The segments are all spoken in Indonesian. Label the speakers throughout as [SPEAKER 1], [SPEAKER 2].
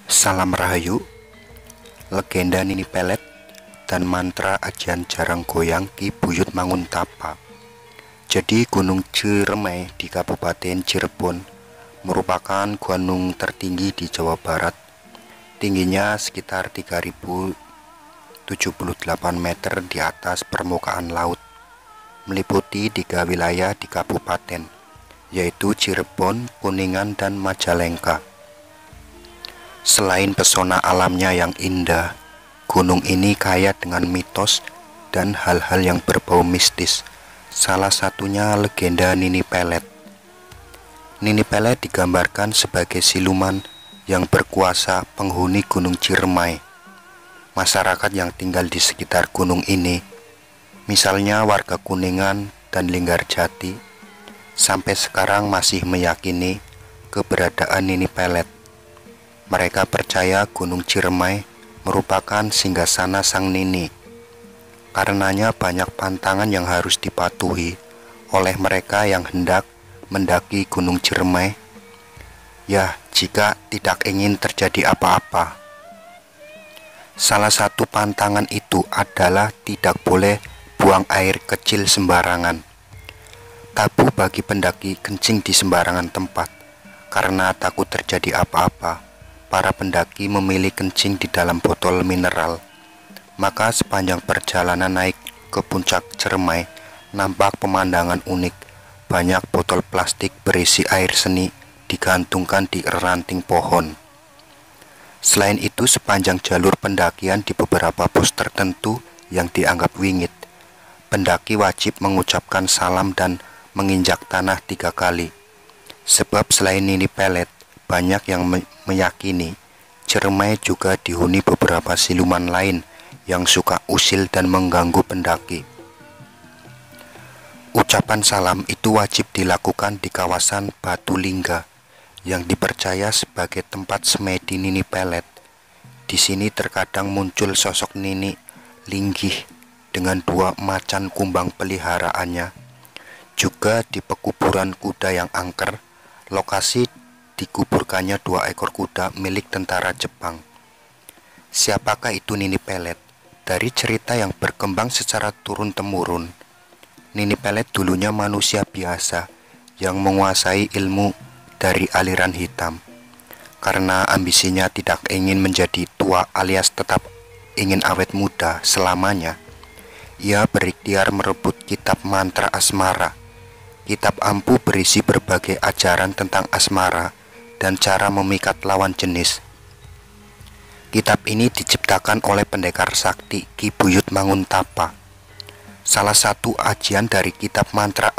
[SPEAKER 1] Salam Rahayu, legenda Nini Pelet, dan mantra ajian jarang goyang Ki Buyut Manguntapa. Jadi Gunung Ciremai di Kabupaten Cirebon merupakan gunung tertinggi di Jawa Barat. Tingginya sekitar 3078 meter di atas permukaan laut, meliputi 3 wilayah di kabupaten, yaitu Cirebon, Kuningan, dan Majalengka. Selain pesona alamnya yang indah, gunung ini kaya dengan mitos dan hal-hal yang berbau mistis. Salah satunya legenda Nini Pelet. Nini Pelet digambarkan sebagai siluman yang berkuasa penghuni Gunung Ciremai. Masyarakat yang tinggal di sekitar gunung ini, misalnya warga Kuningan dan Linggarjati, sampai sekarang masih meyakini keberadaan Nini Pelet. Mereka percaya Gunung Ciremai merupakan singgasana Sang Nini. Karenanya banyak pantangan yang harus dipatuhi oleh mereka yang hendak mendaki Gunung Ciremai, ya jika tidak ingin terjadi apa-apa. Salah satu pantangan itu adalah tidak boleh buang air kecil sembarangan. Tabu bagi pendaki kencing di sembarangan tempat. Karena takut terjadi apa-apa, para pendaki memilih kencing di dalam botol mineral. Maka sepanjang perjalanan naik ke puncak Ciremai, nampak pemandangan unik. Banyak botol plastik berisi air seni digantungkan di ranting pohon. Selain itu, sepanjang jalur pendakian di beberapa pos tertentu yang dianggap wingit, pendaki wajib mengucapkan salam dan menginjak tanah 3 kali. Sebab selain Nini Pelet, banyak yang meyakini Ciremai juga dihuni beberapa siluman lain yang suka usil dan mengganggu pendaki. Ucapan salam itu wajib dilakukan di kawasan Batu Lingga yang dipercaya sebagai tempat semedi Nini Pelet. Di sini terkadang muncul sosok Nini linggih dengan 2 macan kumbang peliharaannya. Juga di pekuburan kuda yang angker, lokasi dikuburkannya 2 ekor kuda milik tentara Jepang. Siapakah itu Nini Pelet? Dari cerita yang berkembang secara turun-temurun, Nini Pelet dulunya manusia biasa yang menguasai ilmu dari aliran hitam. Karena ambisinya tidak ingin menjadi tua alias tetap ingin awet muda selamanya, ia berikhtiar merebut kitab mantra asmara. Kitab ampuh berisi berbagai ajaran tentang asmara dan cara memikat lawan jenis. Kitab ini diciptakan oleh pendekar sakti Ki Buyut Manguntapa. Salah satu ajian dari kitab mantra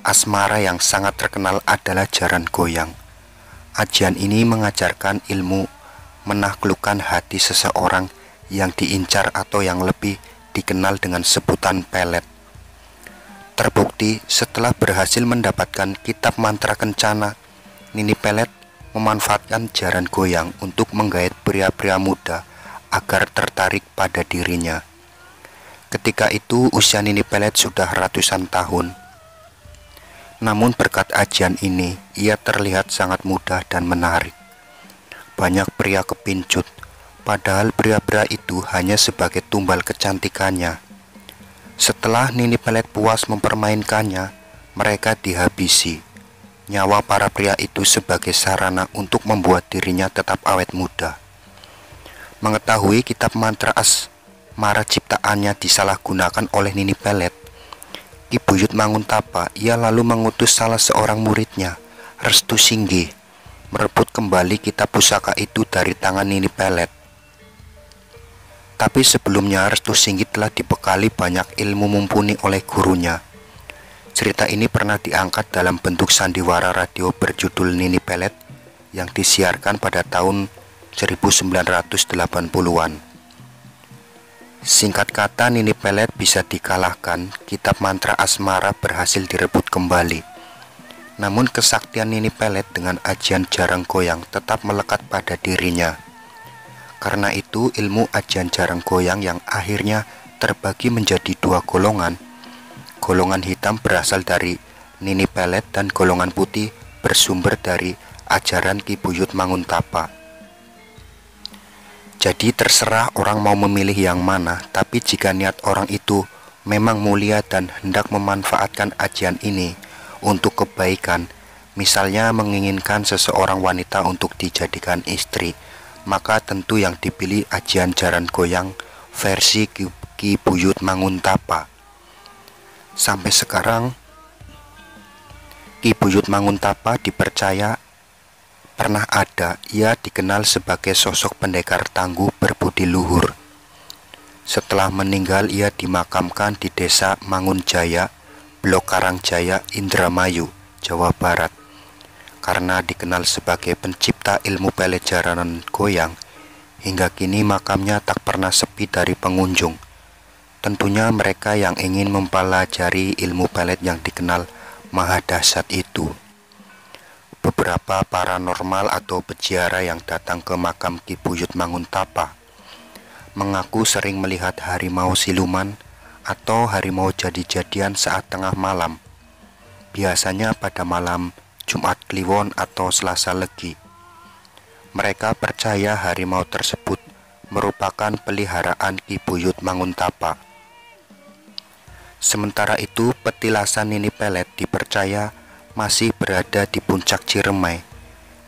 [SPEAKER 1] asmara yang sangat terkenal adalah jaran goyang. Ajian ini mengajarkan ilmu menaklukkan hati seseorang yang diincar atau yang lebih dikenal dengan sebutan pelet. Terbukti setelah berhasil mendapatkan kitab mantra kencana, Nini Pelet memanfaatkan jaran goyang untuk menggait pria-pria muda agar tertarik pada dirinya. Ketika itu usia Nini Pelet sudah ratusan tahun. Namun berkat ajian ini, ia terlihat sangat muda dan menarik. Banyak pria kepincut, padahal pria-pria itu hanya sebagai tumbal kecantikannya. Setelah Nini Pelet puas mempermainkannya, mereka dihabisi. Nyawa para pria itu sebagai sarana untuk membuat dirinya tetap awet muda. Mengetahui kitab mantra asmara ciptaannya disalahgunakan oleh Nini Pelet, Ki Buyut Manguntapa, ia lalu mengutus salah seorang muridnya, Restu Singgi, merebut kembali kitab pusaka itu dari tangan Nini Pelet. Tapi sebelumnya Restu Singgi telah dibekali banyak ilmu mumpuni oleh gurunya. Cerita ini pernah diangkat dalam bentuk sandiwara radio berjudul Nini Pelet yang disiarkan pada tahun 1980-an. Singkat kata, Nini Pelet bisa dikalahkan, kitab mantra asmara berhasil direbut kembali. Namun kesaktian Nini Pelet dengan ajian jarang goyang tetap melekat pada dirinya. Karena itu ilmu ajian jarang goyang yang akhirnya terbagi menjadi 2 golongan. Golongan hitam berasal dari Nini Pelet dan golongan putih bersumber dari ajaran Ki Buyut Manguntapa. Jadi terserah orang mau memilih yang mana, tapi jika niat orang itu memang mulia dan hendak memanfaatkan ajian ini untuk kebaikan, misalnya menginginkan seseorang wanita untuk dijadikan istri, maka tentu yang dipilih ajian jaran goyang versi Ki Buyut Manguntapa. Sampai sekarang Ki Buyut Manguntapa dipercaya pernah ada. Ia dikenal sebagai sosok pendekar tangguh berbudi luhur. Setelah meninggal, ia dimakamkan di desa Mangunjaya, Blok Karangjaya, Indramayu, Jawa Barat. Karena dikenal sebagai pencipta ilmu pelet jaran goyang, hingga kini makamnya tak pernah sepi dari pengunjung. Tentunya mereka yang ingin mempelajari ilmu pelet yang dikenal maha dahsyat itu. Beberapa paranormal atau peziarah yang datang ke makam Ki Buyut Manguntapa mengaku sering melihat harimau siluman atau harimau jadi-jadian saat tengah malam, biasanya pada malam Jumat Kliwon atau Selasa Legi. Mereka percaya harimau tersebut merupakan peliharaan Ki Buyut Manguntapa. Sementara itu, petilasan Nini Pelet dipercaya masih berada di puncak Ciremai.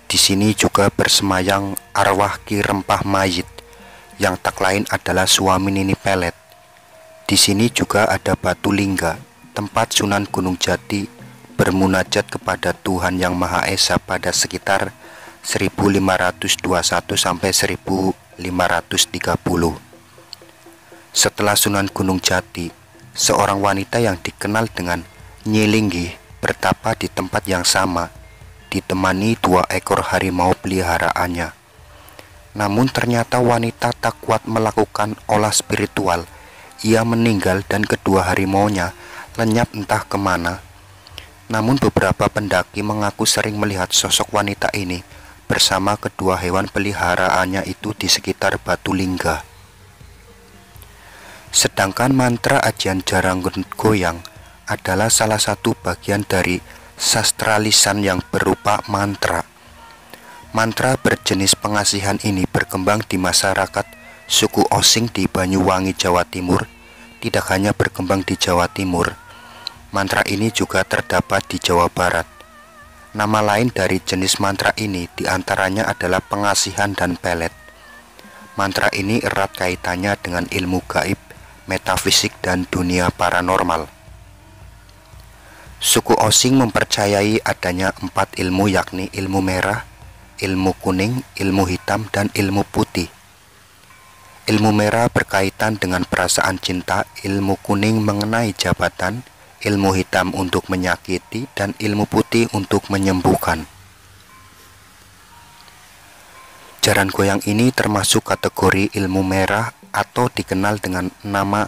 [SPEAKER 1] Di sini juga bersemayam arwah Ki Rempah Mayit, yang tak lain adalah suami Nini Pelet. Di sini juga ada Batu Lingga, tempat Sunan Gunung Jati bermunajat kepada Tuhan Yang Maha Esa pada sekitar 1521 sampai 1530. Setelah Sunan Gunung Jati, seorang wanita yang dikenal dengan Nyi Linggih bertapa di tempat yang sama, ditemani 2 ekor harimau peliharaannya. Namun ternyata wanita tak kuat melakukan olah spiritual. Ia meninggal dan kedua harimaunya lenyap entah kemana. Namun beberapa pendaki mengaku sering melihat sosok wanita ini bersama kedua hewan peliharaannya itu di sekitar Batu Lingga. Sedangkan mantra ajian jaran goyang adalah salah satu bagian dari sastra lisan yang berupa mantra. Mantra berjenis pengasihan ini berkembang di masyarakat suku Osing di Banyuwangi, Jawa Timur. Tidak hanya berkembang di Jawa Timur, mantra ini juga terdapat di Jawa Barat. Nama lain dari jenis mantra ini diantaranya adalah pengasihan dan pelet. Mantra ini erat kaitannya dengan ilmu gaib, metafisik, dan dunia paranormal. Suku Osing mempercayai adanya 4 ilmu, yakni ilmu merah, ilmu kuning, ilmu hitam, dan ilmu putih. Ilmu merah berkaitan dengan perasaan cinta, ilmu kuning mengenai jabatan, ilmu hitam untuk menyakiti, dan ilmu putih untuk menyembuhkan. Jaran goyang ini termasuk kategori ilmu merah atau dikenal dengan nama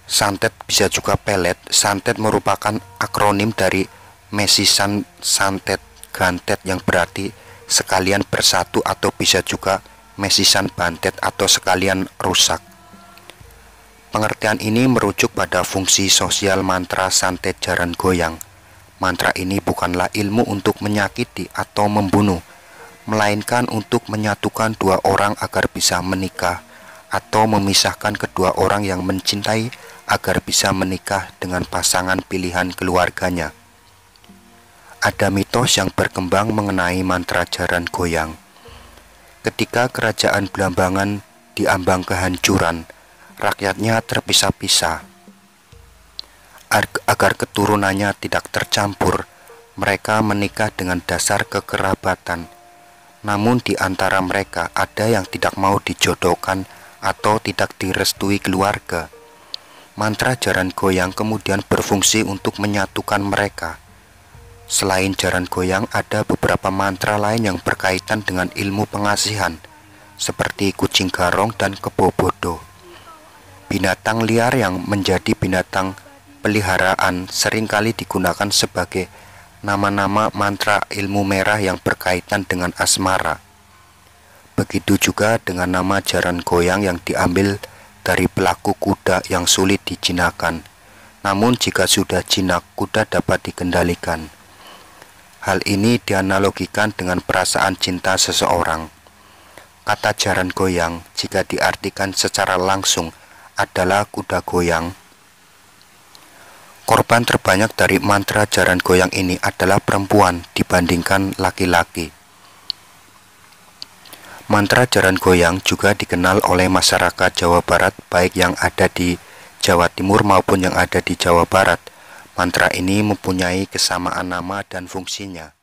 [SPEAKER 1] santet, bisa juga pelet. Santet merupakan akronim dari mesisan santet gantet yang berarti sekalian bersatu, atau bisa juga mesisan bantet atau sekalian rusak. Pengertian ini merujuk pada fungsi sosial mantra santet jaran goyang. Mantra ini bukanlah ilmu untuk menyakiti atau membunuh, melainkan untuk menyatukan 2 orang agar bisa menikah, atau memisahkan kedua orang yang mencintai agar bisa menikah dengan pasangan pilihan keluarganya. Ada mitos yang berkembang mengenai mantra jaran goyang. Ketika kerajaan Blambangan diambang kehancuran, rakyatnya terpisah-pisah. Agar keturunannya tidak tercampur, mereka menikah dengan dasar kekerabatan. Namun di antara mereka ada yang tidak mau dijodohkan atau tidak direstui keluarga. Mantra jaran goyang kemudian berfungsi untuk menyatukan mereka. Selain jaran goyang, ada beberapa mantra lain yang berkaitan dengan ilmu pengasihan, seperti kucing garong dan kebo bodoh. Binatang liar yang menjadi binatang peliharaan seringkali digunakan sebagai nama-nama mantra ilmu merah yang berkaitan dengan asmara. Begitu juga dengan nama jaran goyang yang diambil dari pelaku kuda yang sulit dijinakan. Namun jika sudah jinak, kuda dapat dikendalikan. Hal ini dianalogikan dengan perasaan cinta seseorang. Kata jaran goyang jika diartikan secara langsung adalah kuda goyang. Korban terbanyak dari mantra jaran goyang ini adalah perempuan dibandingkan laki-laki. Mantra jaran goyang juga dikenal oleh masyarakat Jawa Barat, baik yang ada di Jawa Timur maupun yang ada di Jawa Barat. Mantra ini mempunyai kesamaan nama dan fungsinya.